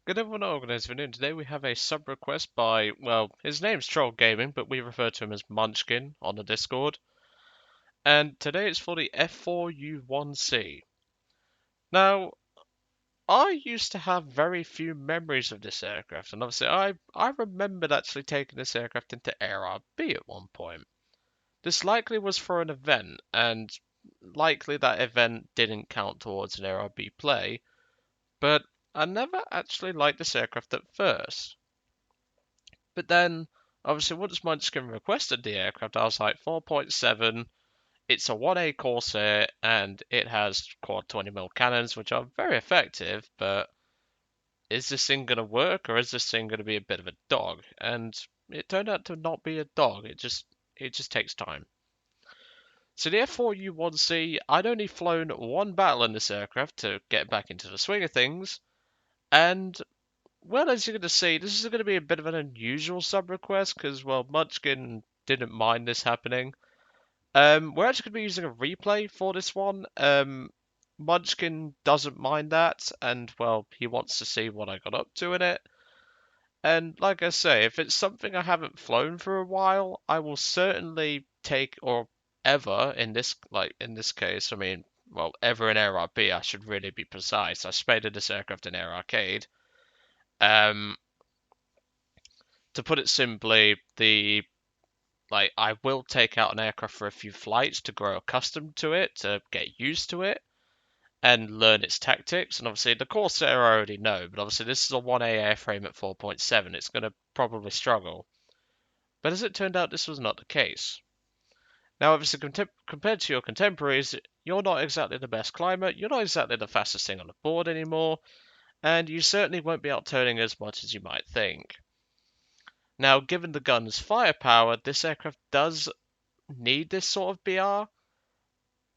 Good everyone, Organizer, and today we have a sub request by, well, his name's Troll Gaming, but we refer to him as Munchkin on the Discord. And today it's for the F4U-1C. Now, I used to have very few memories of this aircraft, and obviously I remembered actually taking this aircraft into AirRB at one point. This likely was for an event, and likely that event didn't count towards an AirRB play, but I never actually liked this aircraft at first. But then, obviously, once Munchkin requested the aircraft, I was like, 4.7, it's a 1A Corsair, and it has quad 20mm cannons, which are very effective, but is this thing going to work, or is this thing going to be a bit of a dog? And it turned out to not be a dog, it just takes time. So the F4U-1C, I'd only flown one battle in this aircraft to get back into the swing of things, and well, as you're going to see, this is going to be a bit of an unusual sub request because, well, Munchkin didn't mind this happening. We're actually going to be using a replay for this one. Munchkin doesn't mind that, and, well, he wants to see what I got up to in it. And like I say, if it's something I haven't flown for a while, I will certainly take, or ever in this case, I mean, well, ever in Air RP, I should really be precise. I spaded this aircraft in Air Arcade. Um, to put it simply, I will take out an aircraft for a few flights to grow accustomed to it, to get used to it, and learn its tactics. And obviously, the Corsair I already know, but obviously this is a 1A airframe at 4.7. It's going to probably struggle. But as it turned out, this was not the case. Now, obviously, compared to your contemporaries, you're not exactly the best climber, you're not exactly the fastest thing on the board anymore, and you certainly won't be outturning as much as you might think. Now, given the gun's firepower, this aircraft does need this sort of BR,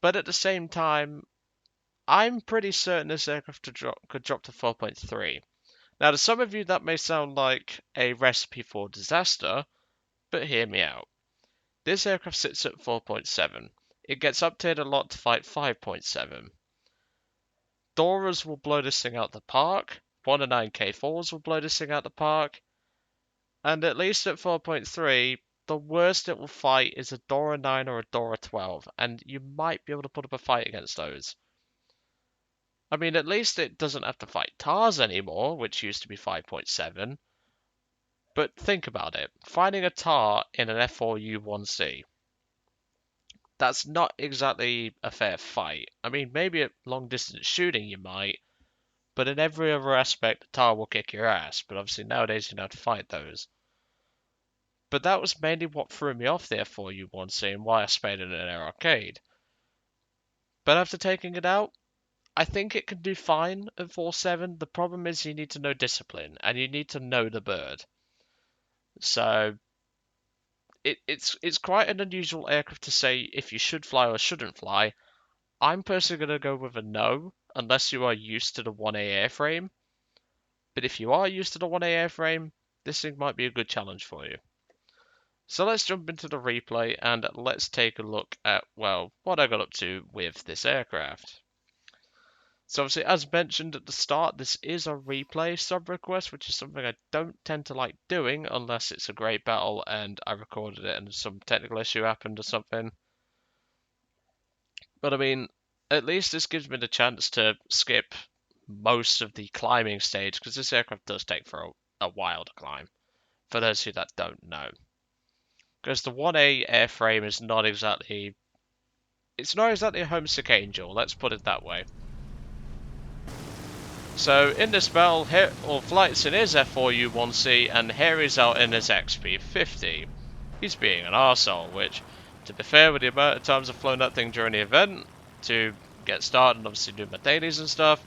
but at the same time, I'm pretty certain this aircraft could drop to 4.3. Now, to some of you, that may sound like a recipe for disaster, but hear me out. This aircraft sits at 4.7. It gets updated a lot to fight 5.7. Doras will blow this thing out the park. 109 K4s will blow this thing out the park. And at least at 4.3, the worst it will fight is a Dora 9 or a Dora 12, and you might be able to put up a fight against those. I mean, at least it doesn't have to fight TARS anymore, which used to be 5.7. But think about it. Finding a TAR in an F4U-1C, that's not exactly a fair fight. I mean, maybe at long distance shooting you might, but in every other aspect, the TAR will kick your ass. But obviously nowadays you don't have to fight those. But that was mainly what threw me off the F4U-1C and why I spaded it in an arcade. But after taking it out, I think it can do fine at 4.7. The problem is you need to know discipline and you need to know the bird. So it's quite an unusual aircraft to say if you should fly or shouldn't fly. I'm personally going to go with a no, unless you are used to the 1A airframe. But if you are used to the 1A airframe, this thing might be a good challenge for you. So let's jump into the replay and let's take a look at, well, what I got up to with this aircraft. So obviously, as mentioned at the start, this is a replay sub request, which is something I don't tend to like doing unless it's a great battle and I recorded it and some technical issue happened or something. But I mean, at least this gives me the chance to skip most of the climbing stage, because this aircraft does take for a while to climb, for those of you that don't know. Because the 1A airframe is not exactly... It's not exactly a homesick angel, let's put it that way. So in this battle, Flight's in his F4U-1C, and Harry's out in his XP-50. He's being an arsehole, which, to be fair, with the amount of times I've flown that thing during the event, to get started and obviously do my dailies and stuff,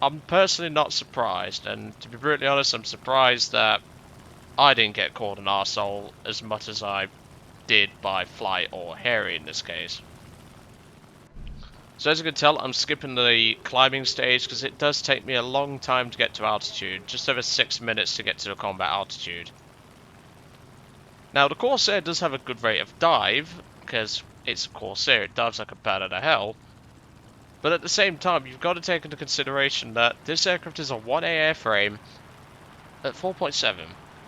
I'm personally not surprised, and to be brutally honest, I'm surprised that I didn't get called an arsehole as much as I did by Flight or Harry in this case. So as you can tell, I'm skipping the climbing stage because it does take me a long time to get to altitude, just over 6 minutes to get to the combat altitude. Now the Corsair does have a good rate of dive, because it's a Corsair, it dives like a bat out of hell, But at the same time, you've got to take into consideration that this aircraft is a 1A airframe at 4.7,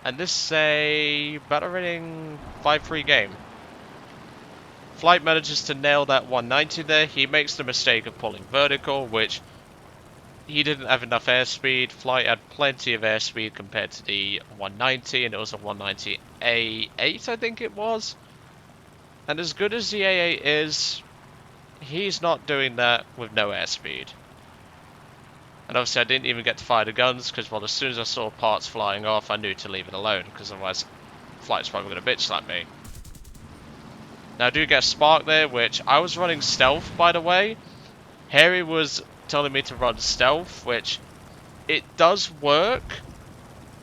and this is a battle rating 5.3 game. Flight manages to nail that 190 there. He makes the mistake of pulling vertical, which he didn't have enough airspeed. Flight had plenty of airspeed compared to the 190, and it was a 190 A8, I think it was. And as good as the A8 is, he's not doing that with no airspeed. And obviously I didn't even get to fire the guns, because well, as soon as I saw parts flying off, I knew to leave it alone, because otherwise flight's probably going to bitch slap me. Now I do get a spark there, which I was running stealth, by the way. Harry was telling me to run stealth, which it does work.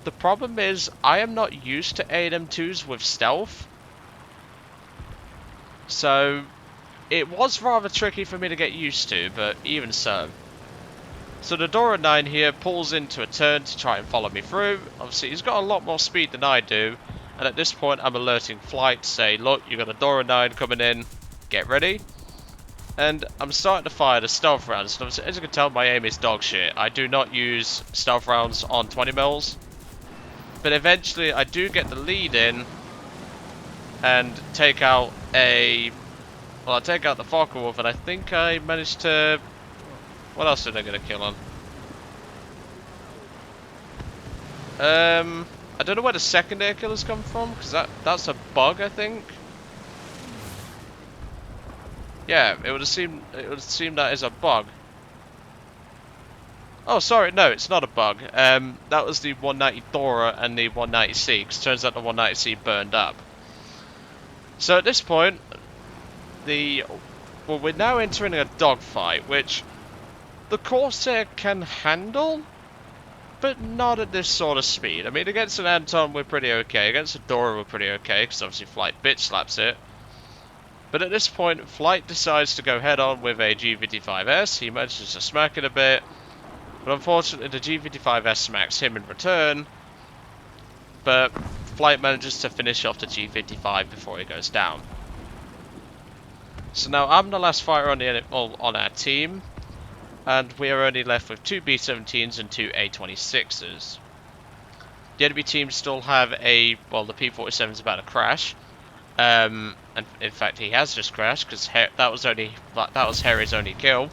The problem is I am not used to A&M2s with stealth, so it was rather tricky for me to get used to, but even so. So the Dora 9 here pulls into a turn to try and follow me through. Obviously he's got a lot more speed than I do, and at this point I'm alerting flight to say, look, you got a Dora 9 coming in, get ready. And I'm starting to fire the stealth rounds. And as you can tell, my aim is dog shit. I do not use stealth rounds on 20 mils. But eventually I do get the lead in and take out a... Well, I take out the Focke-Wulf, and I think I managed to... What else did I get a kill on? I don't know where the second air killers come from, because that's a bug, I think. Yeah, it would seem that is a bug. Oh, sorry, no, it's not a bug. That was the 190 Dora and the 190C, because turns out the 190C burned up. So at this point, well, we're now entering a dogfight, which the Corsair can handle, but not at this sort of speed. I mean, against an Anton, we're pretty okay. Against a Dora, we're pretty okay, because obviously Flight bitch slaps it. But at this point, Flight decides to go head-on with a G55S. He manages to smack it a bit. But unfortunately, the G55S smacks him in return. But Flight manages to finish off the G55 before he goes down. So now I'm the last fighter on our team. And we are only left with 2 B-17s and 2 A-26s. The enemy team still have well, the P-47 is about to crash. And in fact, he has just crashed, because that was Harry's only kill.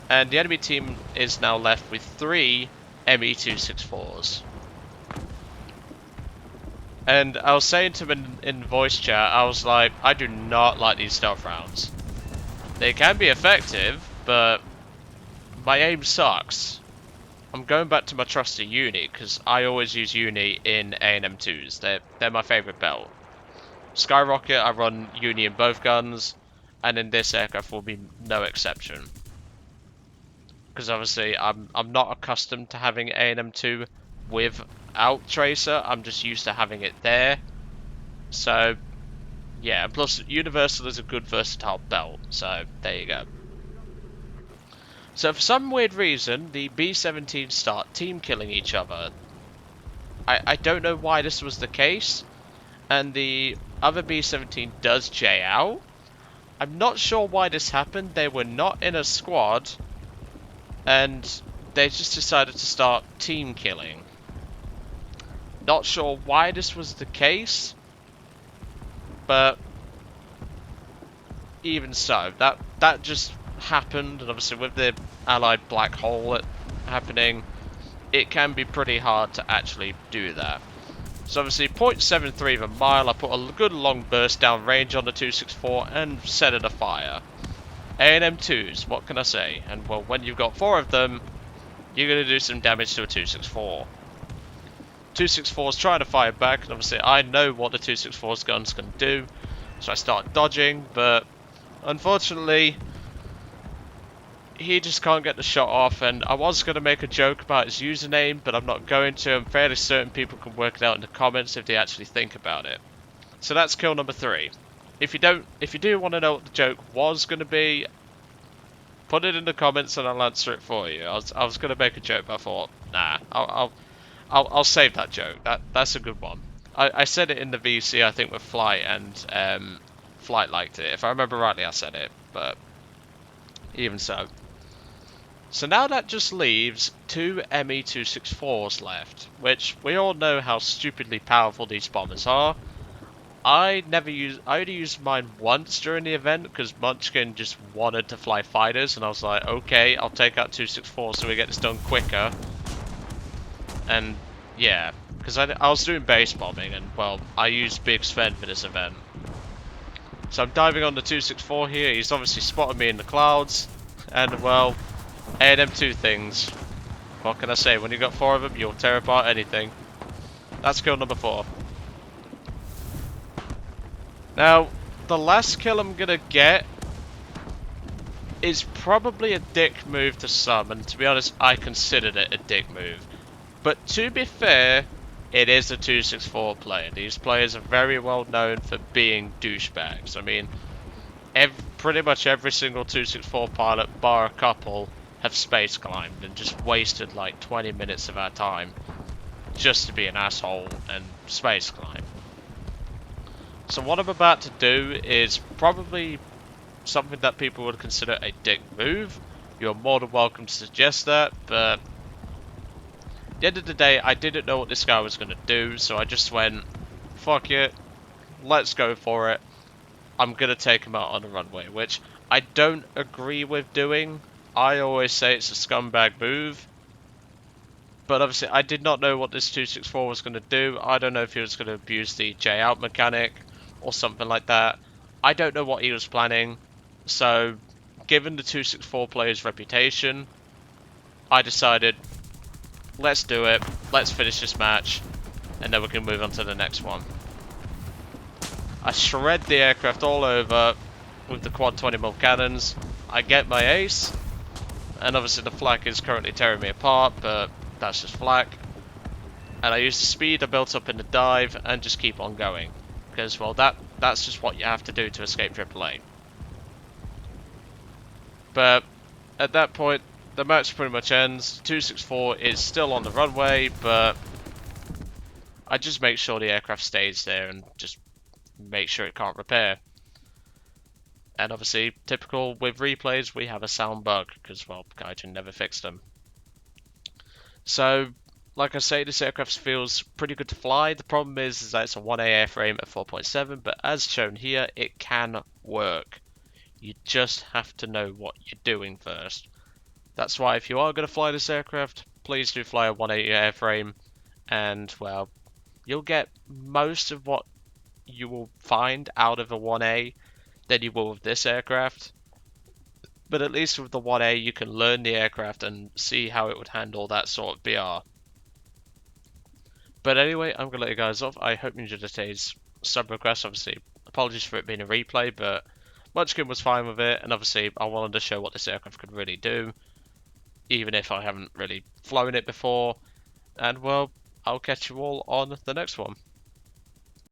And the enemy team is now left with 3 ME-264s. And I was saying to him in voice chat, I was like, I do not like these stealth rounds. They can be effective, but my aim sucks. I'm going back to my trusty Uni, because I always use Uni in A&M2s. They're my favourite belt. Skyrocket, I run Uni in both guns, and in this aircraft will be no exception. Because obviously I'm not accustomed to having A&M2 without Tracer, I'm just used to having it there. So, yeah, plus Universal is a good versatile belt, so there you go. So for some weird reason, the B-17s start team killing each other. I don't know why this was the case, and the other B-17 does J out. I'm not sure why this happened. They were not in a squad, and they just decided to start team killing. Not sure why this was the case, but even so, that just happened, and obviously with the allied black hole happening, it can be pretty hard to actually do that. So obviously 0.73 of a mile, I put a good long burst down range on the 264 and set it afire. A&M2s, what can I say? And well, when you've got 4 of them, you're going to do some damage to a 264. 264's trying to fire back, and obviously I know what the 264's guns can do, so I start dodging, but unfortunately he just can't get the shot off. And I was going to make a joke about his username, but I'm not going to. I'm fairly certain people can work it out in the comments if they actually think about it. So that's kill number 3. If you do want to know what the joke was going to be, put it in the comments and I'll answer it for you. I was going to make a joke, but I thought, nah, I'll save that joke. That's a good one. I said it in the VC, I think, with Flight, and Flight liked it. If I remember rightly, I said it, but Even so. So now that just leaves two Me-264s left, which we all know how stupidly powerful these bombers are. I only used mine once during the event because Munchkin just wanted to fly fighters, and I was like, okay, I'll take out 264 so we get this done quicker. And yeah, because I was doing base bombing, and well, I used Big Sven for this event. So I'm diving on the 264 here. He's obviously spotted me in the clouds, and well, them two things. What can I say? When you got four of them, you'll tear apart anything. That's kill number 4. Now, the last kill I'm gonna get is probably a dick move to some, and to be honest, I considered it a dick move. But to be fair, it is a 264 player. These players are very well known for being douchebags. I mean, pretty much every single 264 pilot, bar a couple, have space climbed and just wasted like 20 minutes of our time just to be an asshole and space climb. So what I'm about to do is probably something that people would consider a dick move. You're more than welcome to suggest that, but at the end of the day, I didn't know what this guy was going to do, so I just went, fuck it, let's go for it. I'm going to take him out on the runway, which I don't agree with doing. I always say it's a scumbag move. But obviously, I did not know what this 264 was going to do. I don't know if he was going to abuse the J out mechanic or something like that. I don't know what he was planning. So, given the 264 player's reputation, I decided, let's do it. Let's finish this match, and then we can move on to the next one. I shred the aircraft all over with the quad 20mm cannons. I get my ace, and obviously the flak is currently tearing me apart, but that's just flak. And I use the speed I built up in the dive and just keep on going. Because, well, that's just what you have to do to escape AAA. But at that point, the match pretty much ends. 264 is still on the runway, but I just make sure the aircraft stays there and just make sure it can't repair. And obviously, typical with replays, we have a sound bug, because, well, Gaijin never fixed them. So, like I say, this aircraft feels pretty good to fly. The problem is that it's a 1A airframe at 4.7, but as shown here, it can work. You just have to know what you're doing first. That's why if you are going to fly this aircraft, please do fly a 1A airframe, and, well, you'll get most of what you will find out of a 1A than you will with this aircraft. But at least with the 1A, you can learn the aircraft and see how it would handle that sort of BR. But anyway, I'm going to let you guys off. I hope you enjoyed today's sub request. Obviously, apologies for it being a replay, but Munchkin was fine with it. And obviously, I wanted to show what this aircraft could really do, even if I haven't really flown it before. And well, I'll catch you all on the next one.